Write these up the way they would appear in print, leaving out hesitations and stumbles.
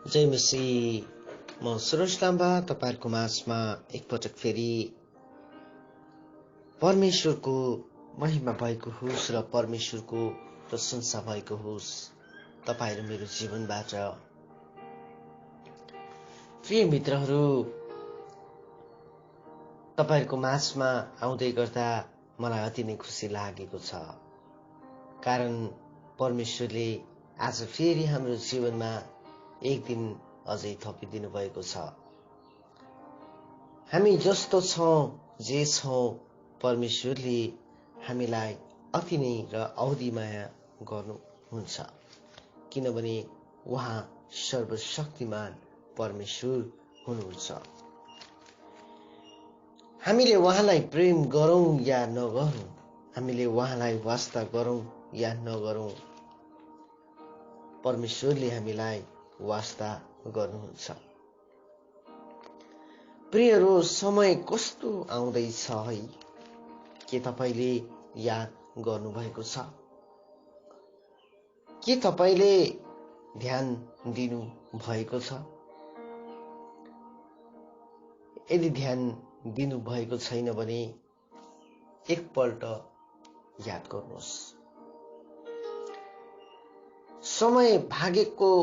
जय मसीह। म सुरज लाम्बा तपाईहरुको माझमा एकपटक फेरि परमेश्वरको महिमा भएको होस् र परमेश्वरको प्रशंसा भएको होस् तपाईहरु मेरो जीवनबाट। प्रिय मित्रहरू, तपाईहरुको माझमा आउँदै गर्दा मलाई अति नै खुसी लागेको छ, कारण परमेश्वरले आज फेरि हाम्रो जीवनमा एक दिन अझै थपिदिनु भएको छ। हामी जस्तो छौं, जे छौं, परमेश्वरले हामीलाई अति नै र औधी माया गर्नुहुन्छ, किनभने उहाँ सर्वशक्तिमान परमेश्वर हुनुहुन्छ। हामीले उहाँलाई प्रेम गरौं या नगरौं, हामीले उहाँलाई वास्ता गरौं या नगरौं, परमेश्वरले हामीलाई वास्ता गर्नुहुन्छ। प्रियहरू, समय कस्तो आउँदैछ है? के तपाईले याद गर्नुभएको छ? के तपाईले ध्यान दिनु भएको छ? यदि ध्यान दिनु भएको छैन भने एकपल्ट याद गर्नुहोस्। समय भागेकै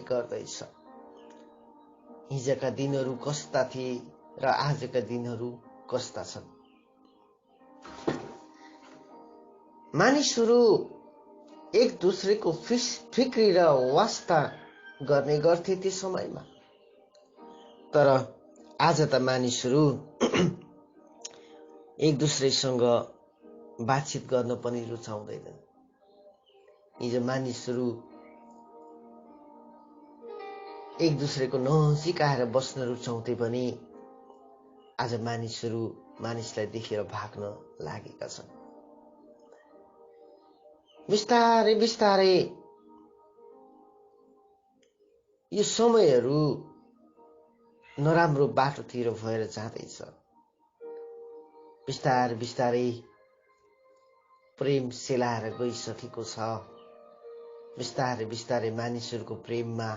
गर्दैछ। हिजोका दिनहरू कस्ता थिए र आजका दिनहरू कस्ता छन्। मानिसहरू एक दुसरेको फिक्री र वास्ता गर्ने गर्थे त्यो समयमा, तर आज त मानिसहरू एक दुसरेसँग बातचित गर्न पनि रुचाउँदैनन्। हिजो मानिसहरू एक दुसरेको नजिक आएर बस्न रुचाउँथे भने आज मानिसहरू मानिसलाई देखेर भाग्न लागेका छन्। बिस्तारै बिस्तारै यो समयहरू नराम्रो बाटोतिर भएर जाँदैछ। बिस्तारै बिस्तारै प्रेम सेलाएर गइसकेको छ। बिस्तारै बिस्तारै मानिसहरूको प्रेममा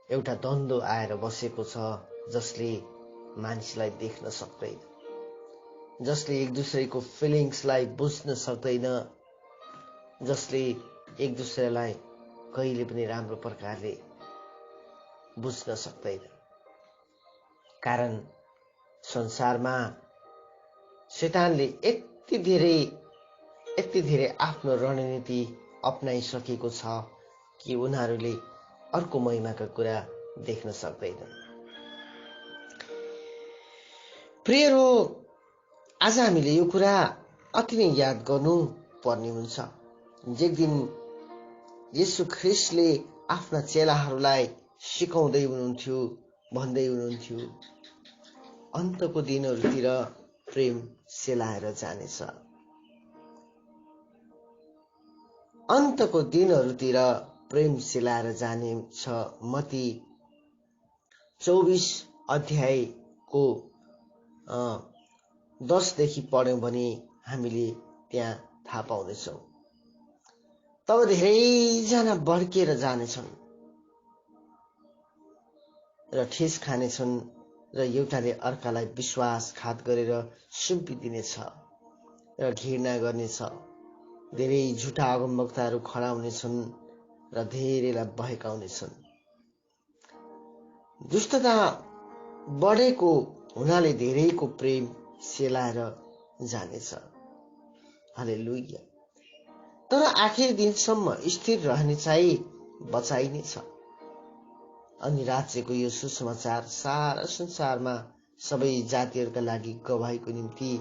एउटा द्वन्द्व आएर बसेको छ, जसले मानिसलाई देख्न सक्दैन, जसले एक दुसरेको फिलिङ्सलाई बुझ्न सक्दैन, जसले एक दुसरेलाई कहिले पनि राम्रो प्रकारले बुझ्न सक्दैन। कारण संसारमा शैतानले यति धेरै आफ्नो रणनीति अपनाइसकेको छ कि उनीहरूले अर्को महिमाका कुरा देख्न सक्दैनन्। प्रियहरू, आज हामीले यो कुरा अति नै याद गर्नु पर्ने हुन्छ। एक दिन येशू ख्रीष्टले आफ्ना चेलाहरूलाई सिकाउँदै हुनुहुन्थ्यो, भन्दै हुनुहुन्थ्यो, अन्तको दिनहरूतिर प्रेम सेलाएर जानेछ। अन्तको दिनहरूतिर प्रेम सेलाएर जानेछ। मत्ती 24 अध्यायको 10 देखि पढ्यौं भने हामीले त्यहाँ थाहा पाउनेछौँ। तब धेरैजना भड्किएर जानेछन् र ठेस खानेछन् र एउटाले अर्कालाई विश्वासघात गरेर सुम्पिदिनेछ र घृणा गर्नेछ। धेरै झुटा अगमवक्ताहरू खडा हुनेछन् र धेरैलाई बहकाउनेछन्। दुष्टता बढेको हुनाले धेरैको प्रेम सेलाएर जानेछ। हालेलुया। तर आखिर दिनसम्म स्थिर रहने चाहिँ बचाइनेछ। अनि राज्यको यो सुसमाचार सारा संसारमा सबै जातिहरूका लागि गवाहीको निम्ति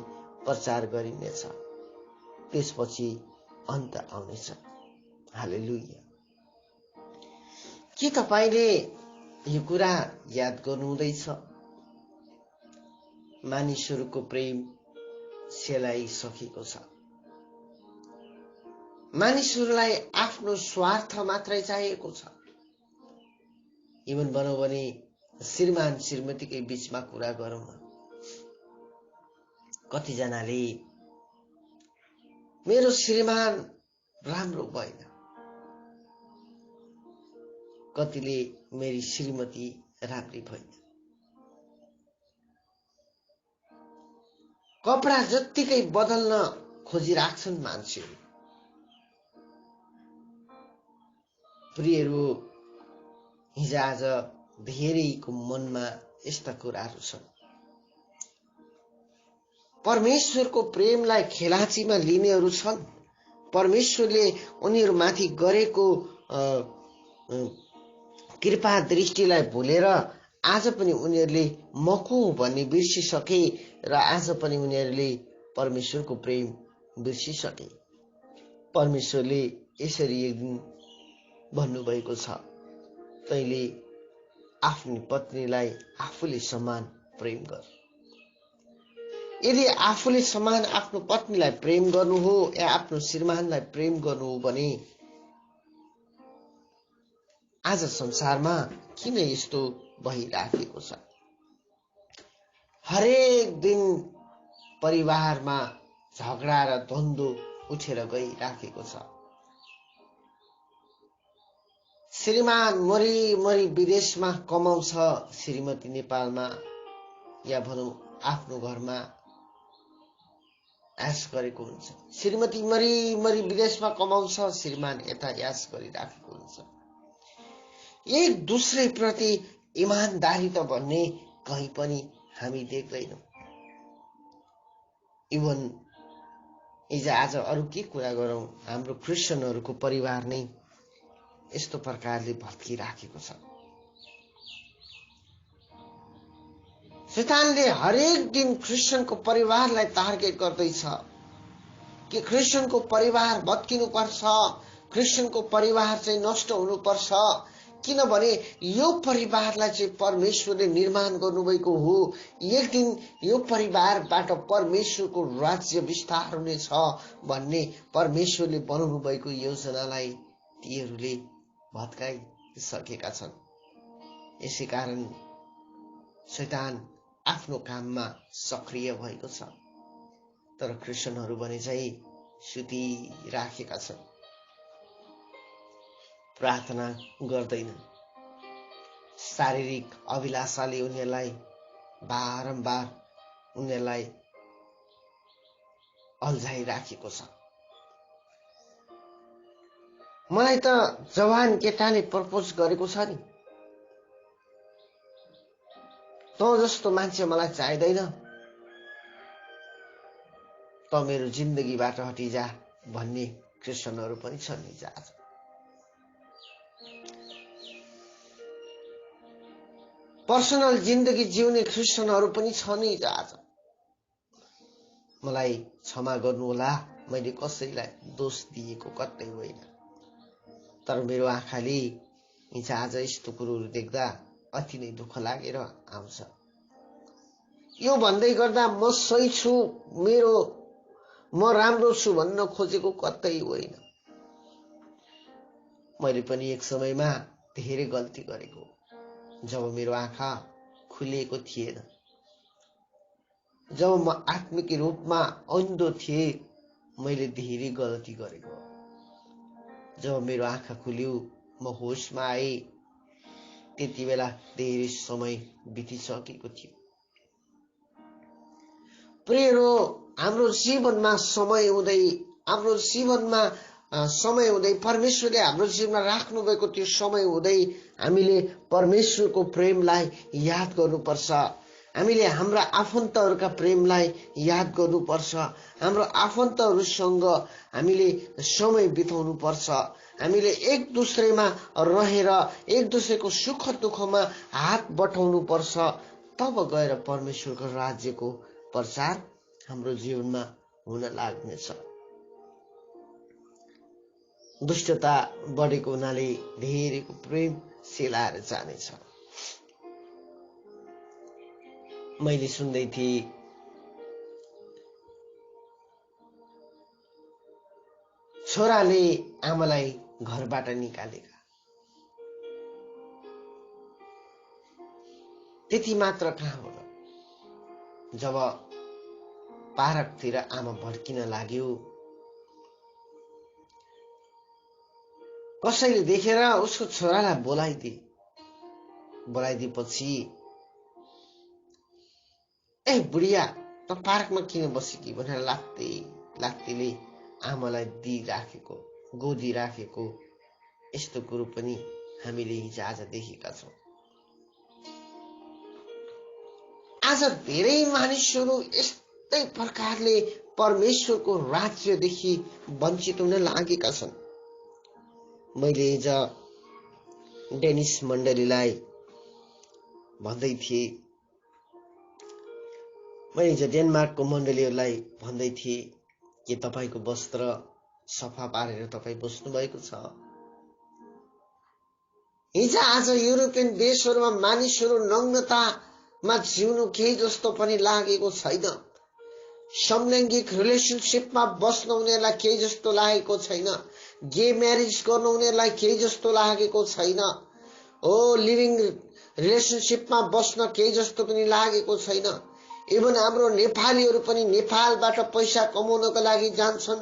प्रचार गरिनेछ। त्यसपछि अन्त आउनेछ। हालेलुया। के तपाईले यो कुरा याद गर्नुहुँदैछ? मानिसहरूको प्रेम सेलाइसकेको छ। मानिसहरूलाई आफ्नो स्वार्थ मात्रै चाहिएको छ। इभन भनौं भने श्रीमान श्रीमतीकै बीचमा कुरा गरौँ न, कतिजनाले मेरो श्रीमान राम्रो भएन, कतिले मेरी श्रीमती राम्री भएन। कपडा जत्तिकै बदल्न खोजिराख्छन् मान्छेहरू। प्रियहरू, हिजोआज धेरैको मनमा यस्ता कुराहरू छन्। परमेश्वरको प्रेमलाई खेलाचीमा लिनेहरू छन्। परमेश्वरले उनीहरूमाथि गरेको कृपा दृष्टिलाई भुलेर आज पनि उनीहरूले म को भन्ने बिर्सिसके र आज पनि उनीहरूले परमेश्वरको प्रेम बिर्सिसके। परमेश्वरले यसरी एक दिन भन्नुभएको छ, तैँले आफ्नो पत्नीलाई आफूले समान प्रेम गर। यदि आफूले समान आफ्नो पत्नीलाई प्रेम गर्नु हो या आफ्नो श्रीमानलाई प्रेम गर्नु हो भने आज संसारमा किन यस्तो भइराखेको छ? हरेक दिन परिवारमा झगडा र द्वन्द्व उठेर गइराखेको छ। श्रीमान मरी विदेशमा कमाउँछ, श्रीमती नेपालमा या भनौं आफ्नो घरमा ऐश गरेको हुन्छ। श्रीमती मरी विदेशमा कमाउँछ, श्रीमान यता ऐश गरिराखेको हुन्छ। एक दूसरे प्रति इमानदारी त भन्ने कहीँ पनि हामी देख्दैनौं। इभन हिजो आज अरू के कुरा गरौं, हाम्रो क्रिस्चियनहरूको परिवार नै यस्तो प्रकारले भत्किराखेको छ। शैतानले हरेक दिन क्रिस्चियनको परिवारलाई टार्गेट गर्दैछ कि क्रिस्चियनको परिवार भत्किनुपर्छ, क्रिस्चियनको परिवार चाहिँ नष्ट हुनुपर्छ, किनभने यो परिवारलाई चाहिँ परमेश्वरले निर्माण गर्नुभएको हो। एक दिन यो परिवारबाट परमेश्वरको राज्य विस्तार हुनेछ भन्ने परमेश्वरले बनाउनु भएको योजनालाई तीहरूले भत्काइसकेका छन्। यसै कारण शैतान आफ्नो काममा सक्रिय भएको छ। तर क्रिस्चियनहरू भने चाहिँ सुतिराखेका छन्, प्रार्थना गर्दैनन्। शारीरिक अभिलाषाले उनीहरूलाई बारम्बार उनीहरूलाई अल्झाइराखेको छ। मलाई त जवान केटाले प्रपोज गरेको छ नि, तँ जस्तो मान्छे मलाई चाहिँदैन, त मेरो जिन्दगीबाट हटिजा भन्ने क्रिस्चियनहरू पनि छन् नि। आज पर्सनल जिन्दगी जिउने क्रिस्चियनहरू पनि छन् नि। आज मलाई क्षमा गर्नुहोला, मैले कसैलाई दोष दिएको कतै होइन, तर मेरो आँखाले हिजो आज यस्तो कुरोहरू देख्दा अति नै दुःख लागेर आउँछ। यो भन्दै गर्दा म सही छु, म राम्रो छु भन्न खोजेको कतै होइन। मैले पनि एक समयमा धेरै गल्ती गरेको, जब मेरो आँखा खुलिएको थिएन, जब म आत्मिक रूपमा अन्धो थिएँ, मैले धेरै गल्ती गरेको। जब मेरो आँखा खुल्यो, म होसमा आए, त्यति बेला धेरै समय बितिसकेको थियो। प्रियहरू, हाम्रो जीवनमा समय हुँदै परमेश्वरले हाम्रो जीवनमा राख्नु भएको त्यो समय हुँदै हामीले परमेश्वरको प्रेमलाई याद गर्नुपर्छ। हामीले हाम्रा आफन्तहरूका प्रेमलाई याद गर्नुपर्छ। हाम्रो आफन्तहरूसँग हामीले समय बिताउनु पर्छ। हामीले एक दुसरेमा रहेर एक दुसरेको सुख दुःखमा हात बटाउनु पर्छ। तब गएर परमेश्वरको राज्यको प्रचार हाम्रो जीवनमा हुन लाग्नेछ। दुष्टता बढेको हुनाले धेरैको प्रेम सेलाएर जानेछ। मैले सुन्दै थिएँ, छोराले आमालाई घरबाट निकालेका, त्यति मात्र कहाँ हो र? जब पार्कतिर आमा भड्किन लाग्यो, कसैले देखेर उसको छोरालाई बोलाइदिएपछि ए बुढिया त पार्कमा किन बसेकी भनेर लात्तीले आमालाई गोदी राखेको यस्तो कुरो पनि हामीले हिजो आज देखेका छौँ। आज धेरै मानिसहरू यस्तै प्रकारले परमेश्वरको राज्यदेखि वञ्चित हुन लागेका छन्। मैले हिजो डेनिस मण्डलीलाई भन्दै थिएँ, मैले हिजो डेनमार्कको मण्डलीहरूलाई भन्दै थिएँ कि तपाईको वस्त्र सफा पारेर तपाईँ बस्नु भएको छ। हिजो आज युरोपियन देशहरूमा मानिसहरू नग्नतामा जिउनु केही जस्तो पनि लागेको छैन। समलैङ्गिक रिलेसनसिपमा बस्न उनीहरूलाई केही जस्तो लागेको छैन। गे म्यारेज गर्न उनीहरूलाई केही जस्तो लागेको छैन। लिभिङ रिलेसनसिपमा बस्न केही जस्तो पनि लागेको छैन। इभन हाम्रो नेपालीहरू पनि नेपालबाट पैसा कमाउनको लागि जान्छन्।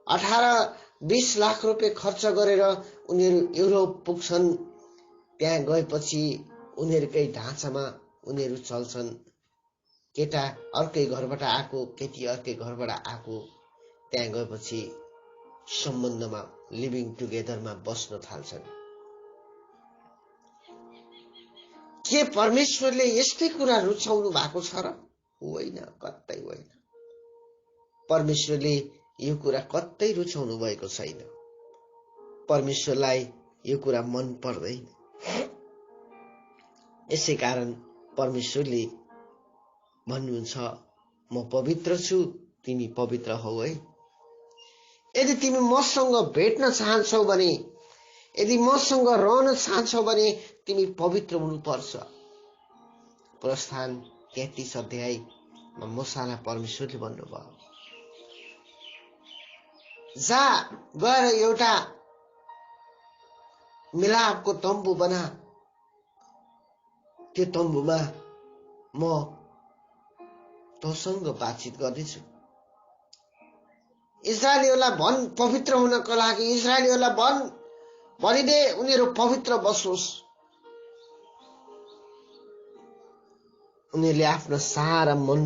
18-20 लाख रुपियाँ खर्च गरेर उनीहरू युरोप पुग्छन्। त्यहाँ गएपछि उनीहरूकै ढाँचामा उनीहरू चल्छन्। केटा अर्कै घरबाट आएको, केटी अर्कै घरबाट आएको, त्यहाँ गएपछि सम्बन्धमा लिभिङ टुगेदरमा बस्न थाल्छन्। के परमेश्वरले यस्तै कुरा रुचाउनु भएको छ र? होइन, कतै होइन। परमेश्वरले यो कुरा कतै रुचाउनु भएको छैन। परमेश्वरलाई यो कुरा मन पर्दैन। यसै कारण परमेश्वरले भन्नुहुन्छ, म पवित्र छु, तिमी पवित्र हौ है। यदि तिमी मसँग भेट्न चाहन्छौ भने, यदि मसँग रहन चाहन्छौ भने तिमी पवित्र हुनुपर्छ। प्रस्थान 33 अध्यायमा मूसालाई परमेश्वरले भन्नुभयो, जा गएर एउटा मिलापको तम्बु बना, त्यो तम्बुमा म तँसँग बातचित गर्दैछु। इस्राएलीहरूलाई भन पवित्र हुनको लागि, इस्राएलीहरूलाई भनिदे उनीहरू पवित्र बसोस्। उनीहरूले आफ्नो सारा मन,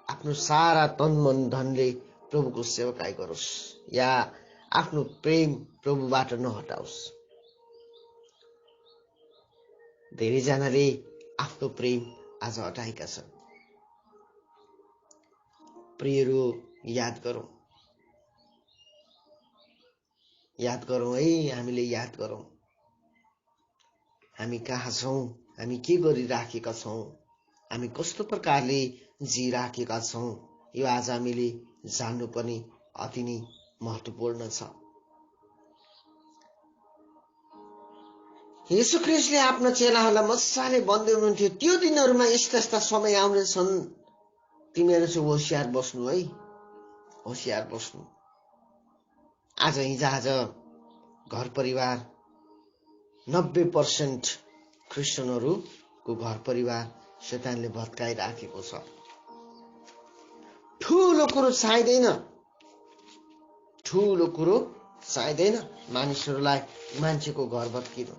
आफ्नो सारा तन मन धनले प्रभुको सेवकाई गरोस्, या आफ्नो प्रेम प्रभुबाट नहटाओस्। धेरैजनाले आफ्नो प्रेम आज हटाएका छन्। प्रियहरू, याद गरौँ है, हामीले याद गरौँ हामी कहाँ छौँ, हामी के गरिराखेका छौँ, हामी कस्तो प्रकारले जिराखेका छौँ। यो आज हामीले जान्नु पनि अति नै महत्त्वपूर्ण छ। येशू ख्रीष्टले आफ्नो चेलाहरूलाई मजाले भन्दै हुनुहुन्थ्यो, त्यो दिनहरूमा यस्ता यस्ता समय आउनेछन्, तिमीहरू चाहिँ होसियार बस्नु है, होसियार बस्नु। आज घर परिवार 90% क्रिस्चियनहरूको घर परिवार शैतानले भत्काइराखेको छ। ठुलो कुरो चाहिँदैन मानिसहरूलाई मान्छेको घर भत्किनु।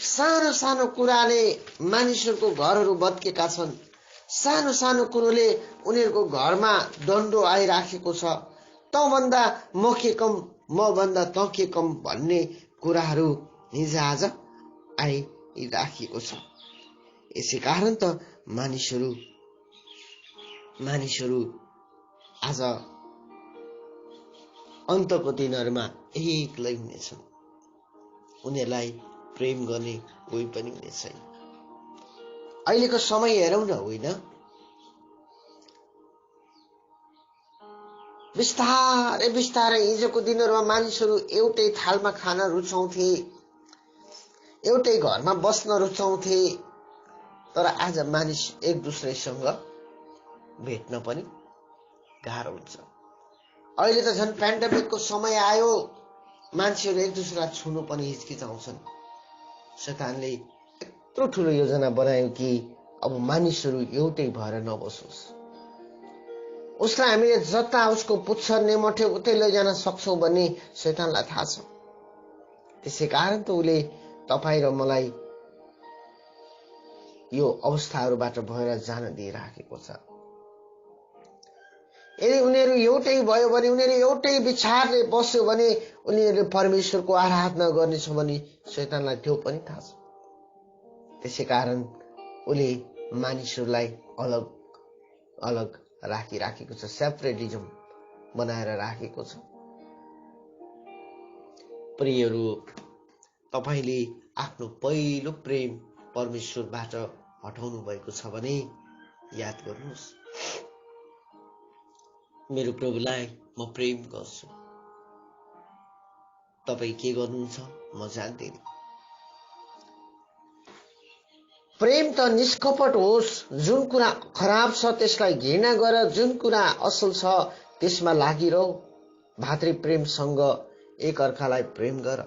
सानो सानो कुराले मानिसहरूको घरहरू भत्केका छन्। सानो सानो कुरोले उनीहरूको घरमा दण्डो आइराखेको छ। तँभन्दा म के कम, मभन्दा तँ के कम भन्ने कुराहरू हिजो आज आइराखेको छ। यसै कारण त मानिसहरू आज अन्तको दिनहरूमा एक्लै हुनेछन्। उनीहरूलाई प्रेम गर्ने कोही पनि हुने छैन। अहिलेको समय हेरौँ न, होइन? बिस्तारै बिस्तारै हिजोको दिनहरूमा मानिसहरू एउटै थालमा खान रुचाउँथे, एउटै घरमा बस्न रुचाउँथे। तर आज मानिस एक दुस्रैसँग भेट्न पनि गाह्रो हुन्छ। अहिले त झन् पेन्डेमिकको समय आयो, मान्छेहरू एक दुस्रालाई छुनु पनि हिचकिचाउँछन्। शैतानले यत्रो ठुलो योजना बनायो कि अब मानिसहरू एउटै भएर नबसोस्। उसलाई हामीले जता उसको पुच्छर नेमठ्यो उतै लैजान सक्छौँ भन्ने शैतानलाई थाहा छ। त्यसैकारण त उसले तपाईँ र मलाई यो अवस्थाहरूबाट भएर जान दिइराखेको छ। यदि उनीहरू एउटै भयो भने, उनीहरू एउटै विचारले बस्यो भने उनीहरूले परमेश्वरको आराधना गर्नेछ भने शैतानलाई त्यो पनि थाहा छ। त्यसैकारण उसले मानिसहरूलाई अलग अलग राखिराखेको छ, सेपरेटिजम बनाएर राखेको छ। प्रियहरू, तपाईले आफ्नो पहिलो प्रेम परमेश्वरबाट हटाउनु भएको छ भने याद गर्नुहोस्, मेरो प्रभुलाई म प्रेम गर्छु, तपाईँ के गर्नुहुन्छ म जान्दिनँ। प्रेम त निष्कपट होस्, जुन कुरा खराब छ त्यसलाई घृणा गर, जुन कुरा असल छ त्यसमा लागिरह। भातृ प्रेमसँग एक अर्कालाई प्रेम गर,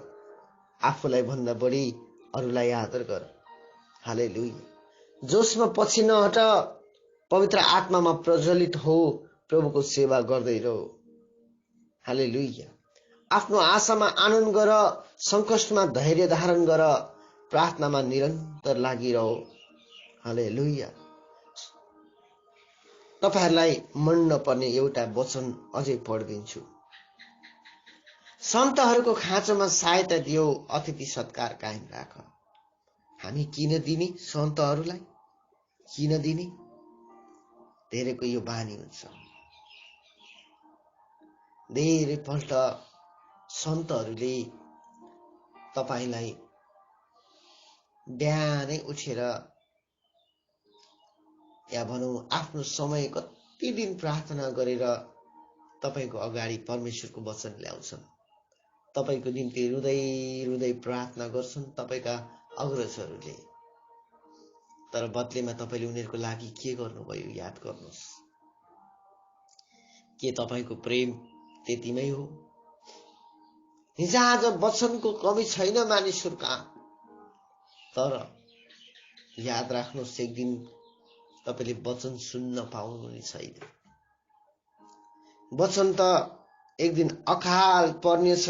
आफूलाई भन्दा बढी अरूलाई आदर गर। हालेलुया। जोसमा पछि नहट, पवित्र आत्मामा प्रज्वलित हो, प्रभुको सेवा गर्दै रह। हालेलुया। आफ्नो आशामा आनन्द गर, सङ्कटमा धैर्य धारण गर, प्रार्थनामा निरन्तर लागिरह। हालेलुया। तपाईहरुलाई मन नपर्ने एउटा वचन अझै पढिदिन्छु। सन्तहरूको खाँचोमा सहायता दियो, अतिथि सत्कार कायम राख। हामी किन दिने? सन्तहरूलाई किन दिने? धेरैको यो बानी हुन्छ। धेरैपल्ट सन्तहरूले तपाईलाई बिहानै उठेर या भनौं आफ्नो समय कति दिन प्रार्थना गरेर तपाईको अगाडि परमेश्वरको वचन ल्याउँछन्, तपाईको निम्ति रुँदै रुँदै प्रार्थना गर्छन् तपाईका अग्रजहरूले। तर बदलीमा तपाईले उनीहरूको लागि के गर्नुभयो याद गर्नुहोस्। के तपाईको प्रेम त्यतिमै हो? हिजोआज वचनको कमी छैन मानिसहरूका, तर याद राख्नुहोस् एक दिन तपाईले वचन सुन्न पाउनु छैन। वचन त एक दिन अकाल पर्नेछ,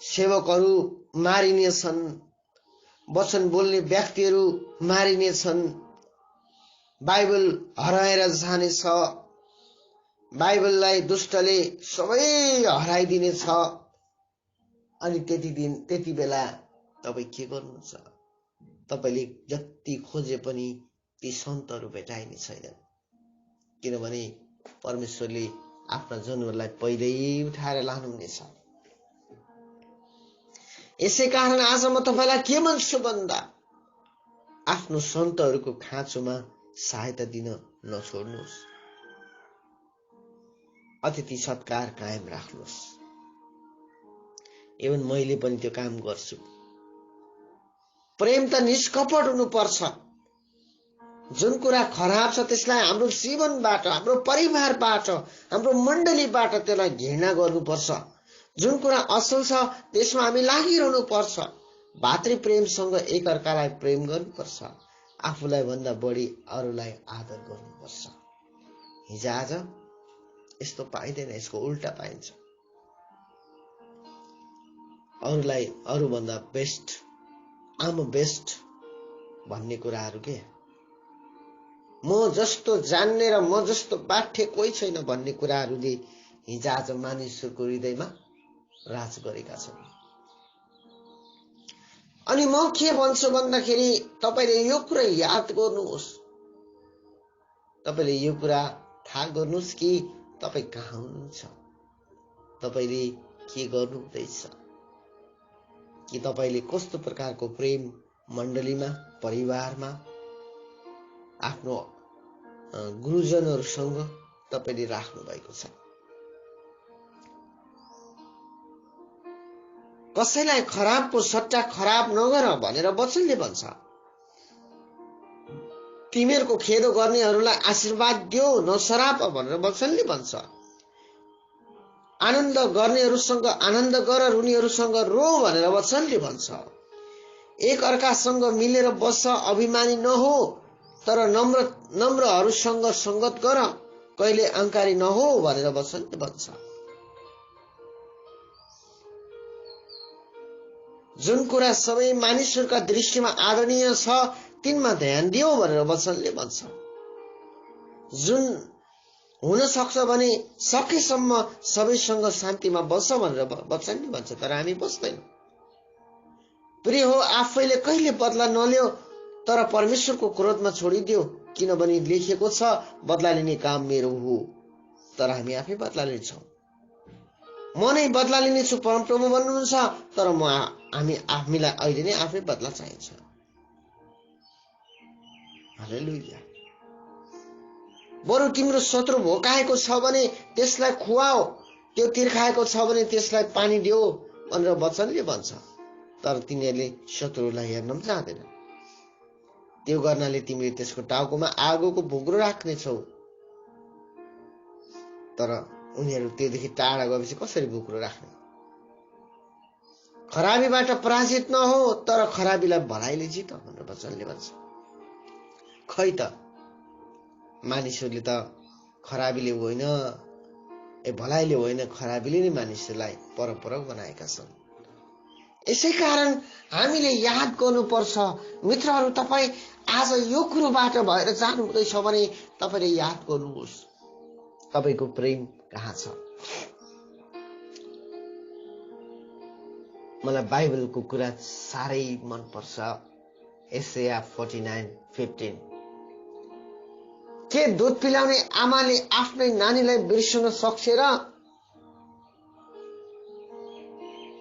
सेवकहरू मारिनेछन्, वचन बोल्ने व्यक्तिहरू मारिनेछन्, बाइबल हराएर जानेछ, बाइबललाई दुष्टले सबै हराइदिनेछ। अनि त्यति बेला तपाई के गर्नुहुन्छ? तपाईले जति खोजे पनि ती सन्तहरू भेटाइने छैनन्, किनभने परमेश्वरले आफ्ना जनहरूलाई पहिल्यै उठाएर लानुहुनेछ। यसै कारण आज म तपाईलाई के भन्छु भन्दा, आफ्नो सन्तहरूको खाँचोमा सहायता दिन नछोड्नुहोस्, अतिथि सत्कार कायम राख्नुहोस्। एवं मैले पनि त्यो काम गर्छु। प्रेम त निष्कपट हुनुपर्छ। जुन कुरा खराब छ त्यसलाई हाम्रो जीवनबाट, हाम्रो परिवारबाट, हाम्रो मण्डलीबाट त्यसलाई घृणा गर्नुपर्छ। जुन कुरा असल छ त्यसमा हामी लागिरहनु पर्छ। भातृ प्रेमसँग एक अर्कालाई प्रेम गर्नुपर्छ, आफूलाई भन्दा बढी अरूलाई आदर गर्नुपर्छ। हिजोआज यस्तो पाइँदैन, यसको उल्टा पाइन्छ। अरूलाई अरूभन्दा बेस्ट, आम बेस्ट भन्ने कुराहरू के, म जस्तो जान्ने र म जस्तो बाठ्य कोही छैन भन्ने कुराहरूले हिजोआज मानिसहरूको हृदयमा राज गरेका छन्। अनि म के भन्छु भन्दाखेरि तपाईले यो कुरा याद गर्नुहोस्, तपाईले यो कुरा थाहा गर्नुहोस् कि तपाई कहाँ हुनुहुन्छ, तपाईले के गर्नुहुँदैछ, कि तपाईले कस्तो प्रकारको प्रेम मण्डलीमा, परिवारमा, आफ्नो गुरुजनहरूसँग तपाईले राख्नु भएको छ। कसैलाई खराबको सट्टा खराब नगर भनेर वचनले भन्छ। तिमीहरूको खेदो गर्नेहरूलाई आशीर्वाद दियो, नसराप भनेर वचनले भन्छ। आनन्द गर्नेहरूसँग आनन्द गर, रुनीहरूसँग रो भनेर वचनले भन्छ। एक अर्कासँग मिलेर बस, अभिमानी नहो, तर नम्रहरूसँग संगत गर, कहिले अहंकारी नहो भनेर वचनले भन्छ। जुन कुरा सबै मानिसहरूका दृष्टिमा आदरणीय छ तिनमा ध्यान दियो भनेर वचनले भन्छ। जुन हुन सक्छ भने सकेसम्म सबैसँग शान्तिमा बस्छ भनेर वचनले भन्छ, तर हामी बस्दैनौँ। प्रिय हो, आफैले कहिले बदला नलियो तर परमेश्वरको क्रोधमा छोडिदियो, किनभने लेखिएको छ, बदला लिने काम मेरो हो। तर हामी आफै बदला लिन्छौँ। म नै बदला लिनेछु परमप्रभु भन्नुहुन्छ, तर हामीलाई अहिले नै आफै बदला चाहिन्छ। हालेलुया। बरु तिम्रो शत्रु भोकाएको छ भने त्यसलाई खुवाओ, त्यो तिर्खाएको छ भने त्यसलाई पानी दियो भनेर वचनले भन्छ। तर तिनीहरूले शत्रुलाई हेर्न पनि जाँदैन। त्यो गर्नाले तिमीले त्यसको टाउकोमा आगोको भुग्रो राख्नेछौ। तर उनीहरू त्योदेखि टाढा गएपछि कसरी भुग्रो राख्ने? खराबीबाट पराजित नहो, तर खराबीलाई भलाइले जित भनेर वचनले भन्छ। खै त मानिसहरूले त खराबीले होइन, भलाइले होइन, खराबीले नै मानिसहरूलाई परपरक बनाएका छन्। यसै कारण हामीले याद गर्नुपर्छ। मित्रहरू, तपाईँ आज यो कुरोबाट भएर जानुहुँदैछ भने तपाईँले याद गर्नुहोस्, तपाईँको प्रेम कहाँ छ। मलाई बाइबलको कुरा साह्रै मनपर्छ। एसाया 49:15। के दुध पिलाउने आमाले आफ्नै नानीलाई बिर्सन सक्छ र?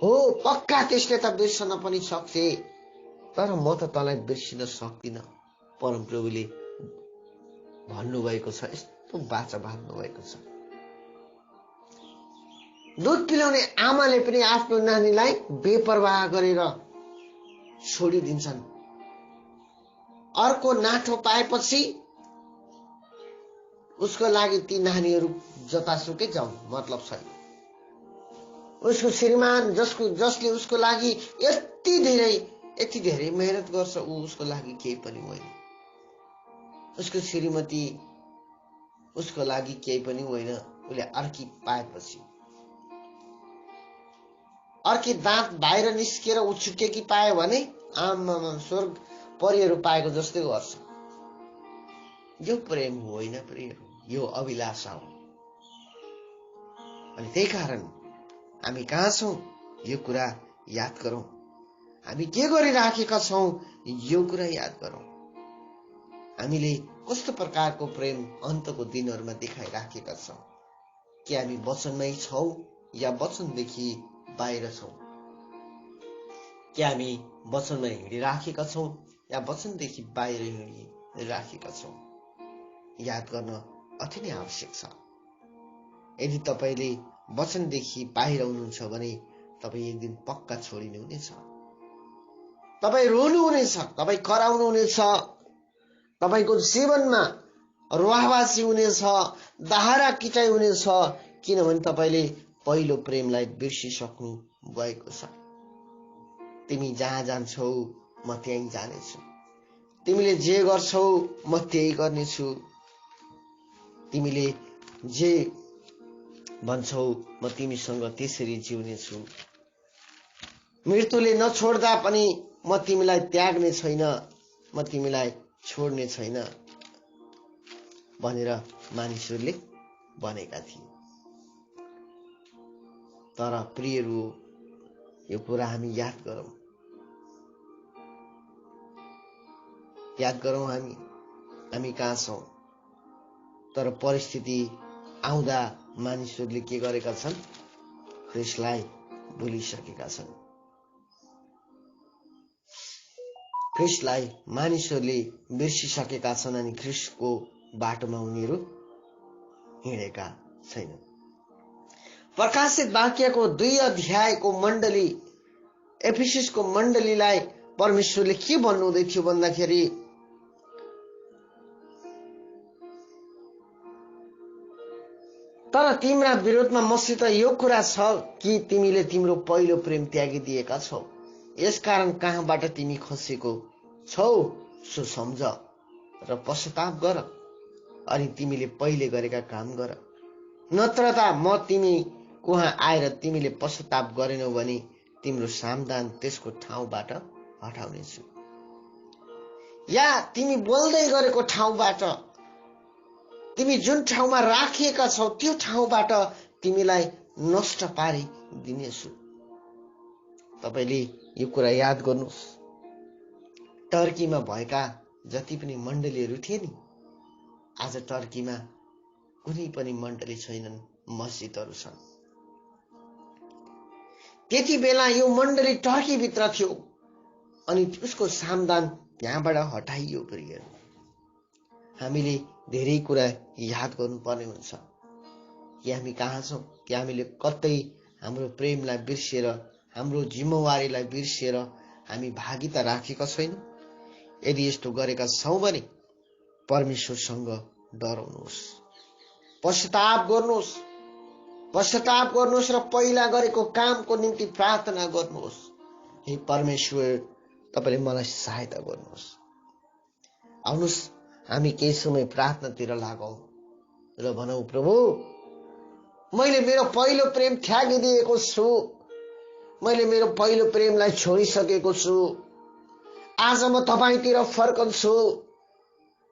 हो, पक्का त्यसले त बिर्सन पनि सक्छ, तर म त तँलाई बिर्सिन सक्दिन परमप्रभुले भन्नुभएको छ। यस्तो बाचा भन्नुभएको छ। दुध पिलाउने आमाले पनि आफ्नो नानीलाई बेपरवाह गरेर छोडिदिन्छन्। अर्को नाठो पाएपछि उसको लागि ती नानीहरू जतासुकै जाउँ मतलब छैन। उसको श्रीमान जसले उसको लागि यति धेरै मेहनत गर्छ, उसको लागि केही पनि होइन। उसको श्रीमती उसको लागि केही पनि होइन। उसले अर्की पाएपछि, अर्की दाँत बाहिर निस्केर उछुटेकी पायो भने आमामा स्वर्ग परिहरू पाएको जस्तै गर्छ। यो प्रेम होइन प्रियहरू, यो अभिलाषा हो। अनि त्यही कारण हामी कहाँ छौँ यो कुरा याद गरौँ। हामी के गरिराखेका छौँ यो कुरा याद गरौँ। हामीले कस्तो प्रकारको प्रेम अन्तको दिनहरूमा देखाइराखेका छौँ। कि हामी वचनमै छौँ या वचनदेखि बाहिर छौँ? कि हामी वचनमा हिँडिराखेका छौँ या वचनदेखि बाहिर हिँडिराखेका छौँ? याद गर्न अति नै आवश्यक छ। यदि तपाईँले वचनदेखि बाहिर हुनुहुन्छ भने तपाईँ एक दिन पक्का छोडिनु हुनेछ। तपाईँ रोनुहुनेछ, तपाईँ कराउनु हुनेछ, तपाईँको जीवनमा रुवाबासी हुनेछ, दाहरा किटाइ हुनेछ, किनभने तपाईँले पहिलो प्रेमलाई बिर्सिसक्नु भएको छ। तिमी जहाँ जान्छौ म त्यहीँ जानेछु, तिमीले जे गर्छौ म त्यही गर्नेछु, तिमीले जे भन्छौ म तिमीसँग त्यसरी जिउनेछु, मृत्युले नछोड्दा पनि म तिमीलाई त्याग्ने छैन, म तिमीलाई छोड्ने छैन भनेर मानिसहरूले भनेका थिए। तर प्रियहरू, यो कुरा हामी याद गरौँ। हामी कहाँ छौँ? तर परिस्थिति आउँदा मानिसहरूले के गरेका छन्? ख्रिस्टलाई भुलिसकेका छन्। ख्रिस्टलाई मानिसहरूले बिर्सिसकेका छन् अनि ख्रिस्टको बाटोमा उनीहरू हिँडेका छैनन्। प्रकाशित वाक्यको 2 अध्यायको मण्डली, एफिससको मण्डलीलाई परमेश्वरले के भन्नुहुँदै थियो भन्दाखेरि, तर तिम्रा विरोधमा मसित यो कुरा छ कि तिमीले तिम्रो पहिलो प्रेम त्यागिदिएका छौ। यसकारण कहाँबाट तिमी खसेको छौ सो सम्झ र पश्चाताप गर, अनि तिमीले पहिले गरेका काम गर। नत्र त म तिमी उहाँ आएर तिमीले पश्चाताप गरेनौ भने तिम्रो सामदान त्यसको ठाउँबाट हटाउनेछु, या तिमी बोल्दै गरेको ठाउँबाट, तिमी जुन ठाउँमा राखिएका छौ त्यो ठाउँबाट तिमीलाई नष्ट पारिदिनेछु। तपाईले यो कुरा याद गर्नुहोस्। टर्कीमा भएका जति पनि मण्डलीहरू थिए नि, आज टर्कीमा कुनै पनि मण्डली छैनन्, मस्जिदहरू छन्। त्यति बेला यो मण्डली टर्कीभित्र थियो अनि उसको सामदान त्यहाँबाट हटाइयो। प्रियहरू, हामीले धेरै कुरा याद गर्नुपर्ने हुन्छ कि हामी कहाँ छौँ, कि हामीले कतै हाम्रो प्रेमलाई बिर्सेर, हाम्रो जिम्मेवारीलाई बिर्सेर हामी भागिता राखेका छैनौँ। यदि यस्तो गरेका छौँ भने परमेश्वरसँग डराउनुहोस्, पश्चाताप गर्नुहोस्, पश्चाताप गर्नुहोस् र पहिला गरेको कामको निम्ति प्रार्थना गर्नुहोस्। हे परमेश्वर, तपाईले मलाई सहायता गर्नुहोस्। आउनुहोस् हामी केही समय प्रार्थनातिर लागौँ र भनौँ, प्रभु मैले मेरो पहिलो प्रेम त्यागिदिएको छु, मैले मेरो पहिलो प्रेमलाई छोडिसकेको छु, आज म तपाईतिर फर्कन्छु।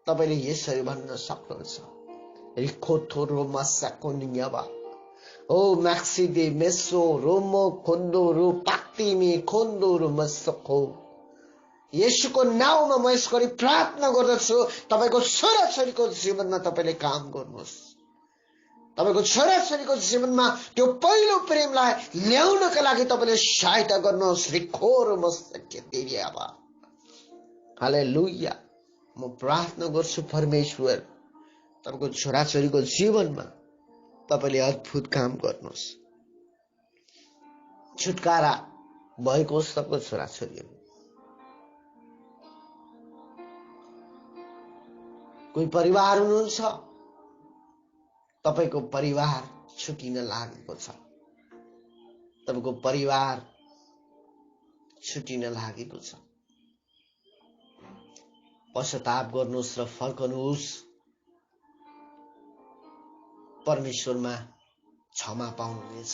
तपाईले यसरी भन्न सक्नुहुन्छ, रिखोथो रोमासाको नियाबा ओ मैक्सिदे मेसो रोमो खोन्दो रो पाक्तिमी खोन्दो रो मसको। येशूको नाउँमा म यसरी प्रार्थना गर्दछु, तपाईको छोराछोरीको जीवनमा तपाईले काम गर्नुहोस्। तपाईको छोराछोरीको जीवनमा त्यो पहिलो प्रेमलाई ल्याउनका लागि तपाईले सहायता गर्नुहोस्। रिखोर मसके देरियाबा। हालेलुया। म प्रार्थना गर्छु परमेश्वर, तपाईको छोराछोरीको जीवनमा तपाईले अद्भुत काम गर्नुहोस्। छुटकारा भएको होस् तपाईको छोराछोरीहरू। कोही परिवार हुनुहुन्छ, तपाईको परिवार छुटिन लागेको छ, तपाईको परिवार छुटिन लागेको छ। पश्चाताप गर्नुहोस् र फर्कनुहोस्। परमेश्वरमा क्षमा पाउनुहुनेछ।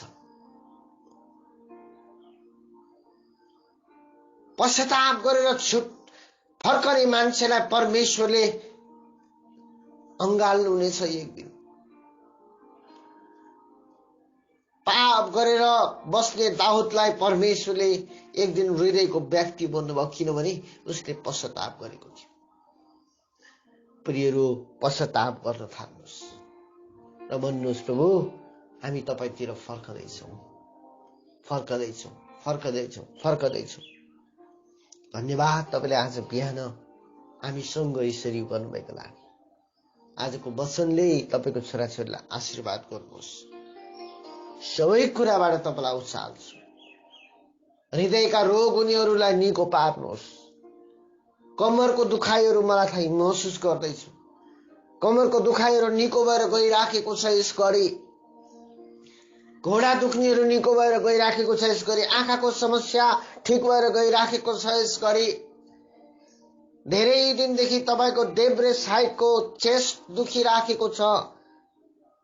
पश्चाताप गरेर फर्कने मान्छेलाई परमेश्वरले अँगाल्नुहुनेछ एक दिन। पाप गरेर बस्ने दाउदलाई परमेश्वरले एक दिन हृदयको व्यक्ति बन्नुभयो, किनभने उसले पश्चाताप गरेको थियो। प्रियहरू, पश्चाताप गर्न थाल्नुहोस् र भन्नुहोस्, प्रभु हामी तपाईतिर फर्कदैछौँ, फर्कदैछौँ, फर्कदैछौँ, फर्कदैछौँ। धन्यवाद तपाईले आज बिहान हामीसँग यसरी गर्नुभएको लागि। आजको वचनले तपाईको छोराछोरीलाई आशीर्वाद गर्नुहोस्। सबै कुराबाट तपाईलाई उचाल्छु। हृदयका रोग उनीहरूलाई निको पार्नुहोस्। कमरको दुखाइहरू मलाई थाहै महसुस गर्दैछु। कमरको दुखाइहरू निको भएर गइराखेको छ यस घडी। घोडा दुख्नेहरू निको भएर गइराखेको छ यस घडी। आँखाको समस्या ठिक भएर गइराखेको छ यस घडी। धेरै दिनदेखि तपाईको देब्रे साइडको चेस्ट दुखिराखेको छ,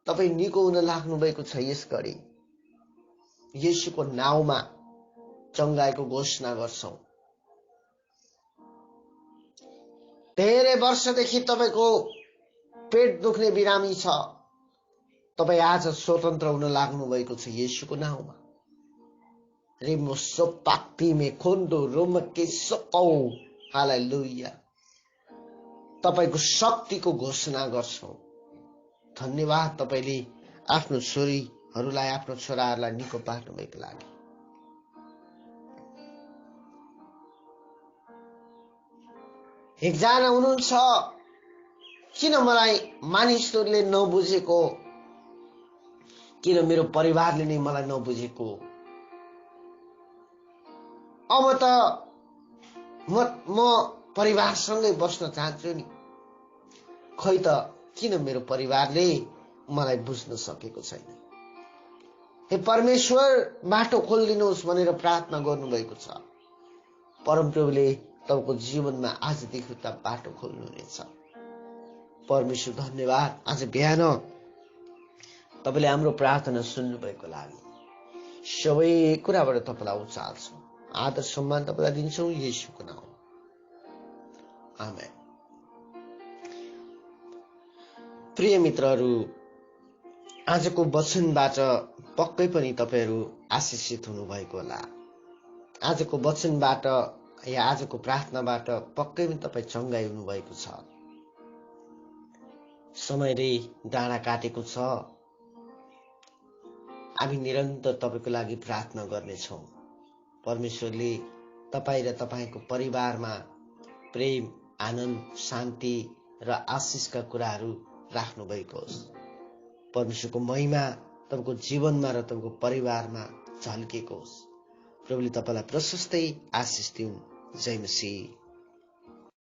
तपाई निको हुन लाग्नु भएको छ यस घडी। येशूको नाउँमा चंगाईको घोषणा गर्छौं। धेरै वर्षदेखि तपाईको पेट दुख्ने बिरामी छ, तपाई आज स्वतन्त्र हुन लाग्नु भएको छ येशूको नाउँमा। रिमो सोपाक्ति मे खोन्दो रोमके सपौ। हालेलुया। तपाईको शक्तिको घोषणा गर्छौं। धन्यवाद तपाईले आफ्नो छोरीहरूलाई, आफ्नो छोराहरूलाई निको पार्नु भएको लागि। एकजना हुनुहुन्छ, किन मलाई मानिसहरूले नबुझेको, किन मेरो परिवारले नै मलाई नबुझेको, अब त म परिवारसँगै बस्न चाहन्छु नि, खै त किन मेरो परिवारले मलाई बुझ्न सकेको छैन। हे परमेश्वर, बाटो खोलिदिनुहोस् भनेर प्रार्थना गर्नुभएको छ। परमप्रभुले तपाईको जीवनमा आजदेखि उता बाटो खोल्नुहुनेछ। परमेश्वर धन्यवाद, आज बिहान तपाईले हाम्रो प्रार्थना सुन्नु भएको लागि। सबै कुराबाट तपाईँलाई उचाल्छौँ, आदर सम्मान तपाईँलाई दिन्छौँ येशूको नाम। आमेन। प्रिय मित्रहरू, आजको वचनबाट पक्कै पनि तपाईँहरू आशिषित हुनुभएको होला। आजको वचनबाट या आजको प्रार्थनाबाट पक्कै पनि तपाईँ चङ्गाई हुनुभएको छ। समयले डाँडा काटेको छ। हामी निरन्तर तपाईँको लागि प्रार्थना गर्नेछौँ। परमेश्वरले तपाईँ र तपाईँको परिवारमा प्रेम, आनन्द, शान्ति र आशिषका कुराहरू राख्नु भएको होस्। परमेश्वरको महिमा तपाईँको जीवनमा र तपाईँको परिवारमा झल्केको होस्। प्रभुले तपाईँलाई प्रशस्तै आशिष दिउन्। जय मसीह।